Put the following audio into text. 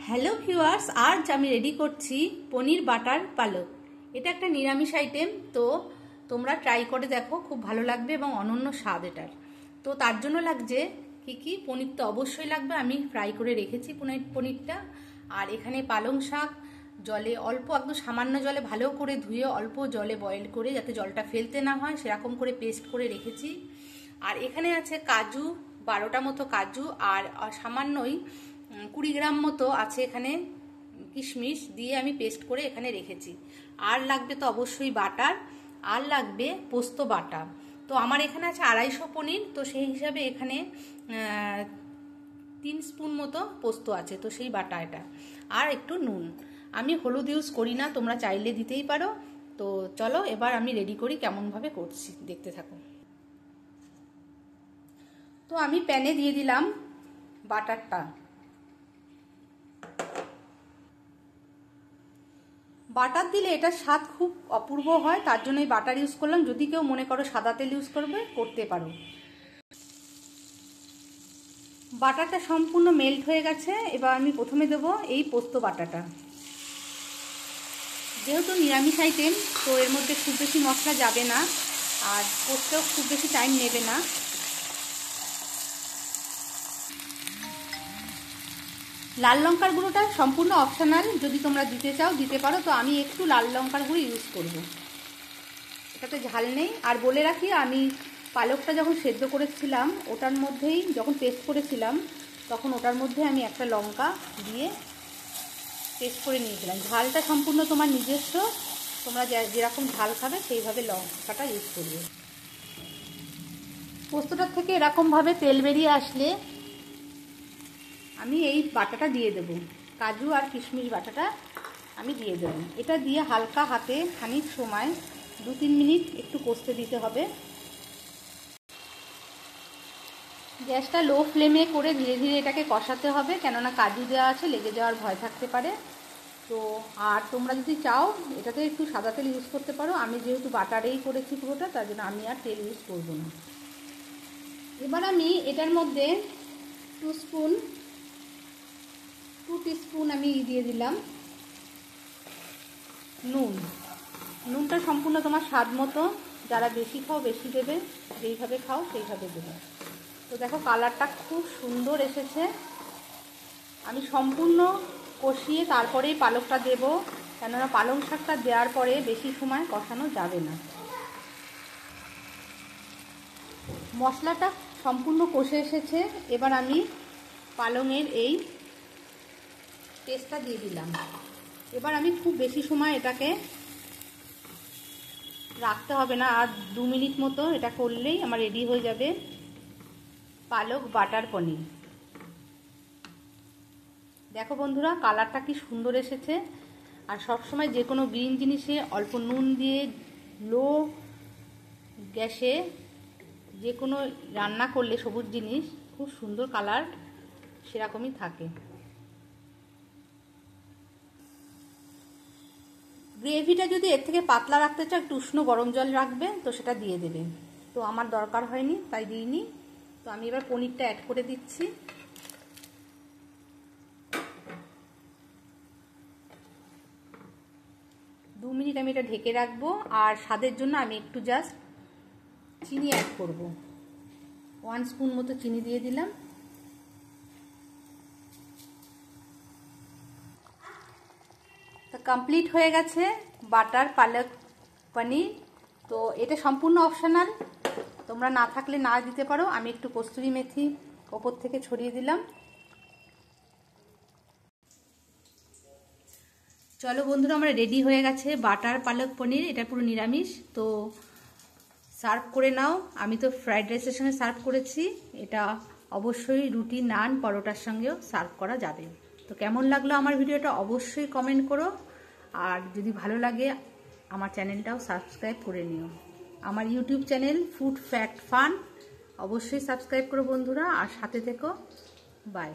Hello viewers, আজ আমি ready করছি পনির বাটার পালক। এটা একটা নিরামিষ আইটেম, তো তোমরা ট্রাই করে দেখো, খুব ভালো লাগবে এবং অনন্য স্বাদ এটার। তো তার জন্য লাগছে কি পনির তো অবশ্যই লাগবে, আমি ফ্রাই করে রেখেছি পনিরটা। আর এখানে পালং শাক জলে অল্প একদম সামান্য জলে ভালো করে ধুয়ে অল্প জলে বয়েল করে, যাতে জলটা ফেলতে না হয় সেরকম করে পেস্ট করে রেখেছি। আর এখানে আছে কাজু 12টা মতো কাজু, আর সামান্যই 20 গ্রাম মতো আছে এখানে কিশমিশ দিয়ে আমি পেস্ট করে এখানে রেখেছি। আর লাগবে তো অবশ্যই বাটার, আর লাগবে পোস্ত বাটা। তো আমার এখানে আছে 250 পনির, তো সেই হিসাবে এখানে 3 স্পুন মতো পোস্ত আছে, তো সেই বাটা এটা। আর একটু নুন, আমি হলুদ ইউজ করি না, তোমরা চাইলে দিতেই পারো। তো চলো এবার আমি রেডি করি, কেমনভাবে করছি দেখতে থাকো। তো আমি প্যানে দিয়ে দিলাম বাটারটা। বাটার দিলে এটার স্বাদ খুব অপূর্ব হয়, তার জন্য এই বাটার ইউজ করলাম। যদি কেউ মনে করো সাদা তেল ইউজ করবে, করতে পারো। বাটারটা সম্পূর্ণ মেল্ট হয়ে গেছে। এবার আমি প্রথমে দেবো এই পোস্ত বাটাটা। যেহেতু নিরামিষ আইটেম, তো এর মধ্যে খুব বেশি মশলা যাবে না, আর পোস্তও খুব বেশি টাইম নেবে না। লাল লঙ্কার গুঁড়োটা সম্পূর্ণ অপশনাল, যদি তোমরা দিতে চাও দিতে পারো। তো আমি একটু লাল লঙ্কার গুঁড়ো ইউজ করব, এটাতে ঝাল নেই। আর বলে রাখি, আমি পালকটা যখন সেদ্ধ করেছিলাম ওটার মধ্যেই, যখন পেস্ট করেছিলাম তখন ওটার মধ্যে আমি একটা লঙ্কা দিয়ে পেস্ট করে নিয়েছিলাম। ঝালটা সম্পূর্ণ তোমার নিজস্ব, তোমরা যেরকম ঝাল খাবে সেইভাবে লঙ্কাটা ইউজ করবে। পোস্তটার থেকে এরকমভাবে তেল বেরিয়ে আসলে আমি এই বাটাটা দিয়ে দেব, কাজু আর কিশমিশ বাটাটা আমি দিয়ে দেব। এটা দিয়ে হালকা হাতে খানিক সময় 2-3 মিনিট একটু কষতে দিতে হবে। গ্যাসটা লো ফ্লেমে করে ধীরে ধীরে এটাকে কষাতে হবে, কেননা কাজু দেওয়া আছে, লেগে যাওয়ার ভয় থাকতে পারে। তো আর তোমরা যদি চাও এটাতে একটু সাদা তেল ইউজ করতে পারো। আমি যেহেতু বাটারেই করেছি পুরোটা, তার জন্য আমি আর তেল ইউজ করব না। এবার আমি এটার মধ্যে 2 টিস্পুন আমি দিয়ে দিলাম নুন। নুনটা সম্পূর্ণ তোমার স্বাদ মতো, যারা বেশি খাও বেশি দেবে, যেইভাবে খাও সেইভাবে দেবে। তো দেখো কালারটা খুব সুন্দর এসেছে। আমি সম্পূর্ণ কষিয়ে তারপরেই পালকটা দেব, কেননা পালং শাকটা দেওয়ার পরে বেশি সময় কষানো যাবে না। মশলাটা সম্পূর্ণ কষে এসেছে। এবার আমি পালংয়ের এই পেস্টটা দিয়ে দিলাম। এবার আমি খুব বেশি সময় এটাকে রাখতে হবে না, আর 2 মিনিট মতো এটা করলেই আমার রেডি হয়ে যাবে পালক বাটার পনির। দেখো বন্ধুরা, কালারটা কি সুন্দর এসেছে। আর সবসময় যে কোনো গ্রিন জিনিসে অল্প নুন দিয়ে লো গ্যাসে যে কোনো রান্না করলে সবুজ জিনিস খুব সুন্দর কালার সেরকমই থাকে। গ্রেভিটা যদি এর থেকে পাতলা রাখতে চাও, একটু উষ্ণ গরম জল রাখবে, তো সেটা দিয়ে দেবে। তো আমার দরকার হয়নি তাই দিইনি। তো আমি এবার পনিরটা অ্যাড করে দিচ্ছি। দু মিনিট আমি এটা ঢেকে রাখবো। আর স্বাদের জন্য আমি একটু জাস্ট চিনি অ্যাড করব, 1 স্পুন মতো চিনি দিয়ে দিলাম। তো কমপ্লিট হয়ে গেছে বাটার পালক পনির। তো এটা সম্পূর্ণ অপশনাল, তোমরা না থাকলে না দিতে পারো। আমি একটু কস্তুরি মেথি ওপর থেকে ছড়িয়ে দিলাম। চলো বন্ধুরা, আমরা রেডি হয়ে গেছে বাটার পালক পনির। এটা পুরো নিরামিষ। তো সার্ভ করে নাও। আমি তো ফ্রাইড রাইসের সঙ্গে সার্ভ করেছি, এটা অবশ্যই রুটি, নান, পরোটার সঙ্গেও সার্ভ করা যাবে। তো কেমন লাগলো আমার ভিডিওটা অবশ্যই কমেন্ট করো। আর যদি ভালো লাগে আমার চ্যানেলটাও সাবস্ক্রাইব করে নিও। আমার YouTube channel food fact fun অবশ্যই সাবস্ক্রাইব করো বন্ধুরা, আর সাথে থেকো। বাই।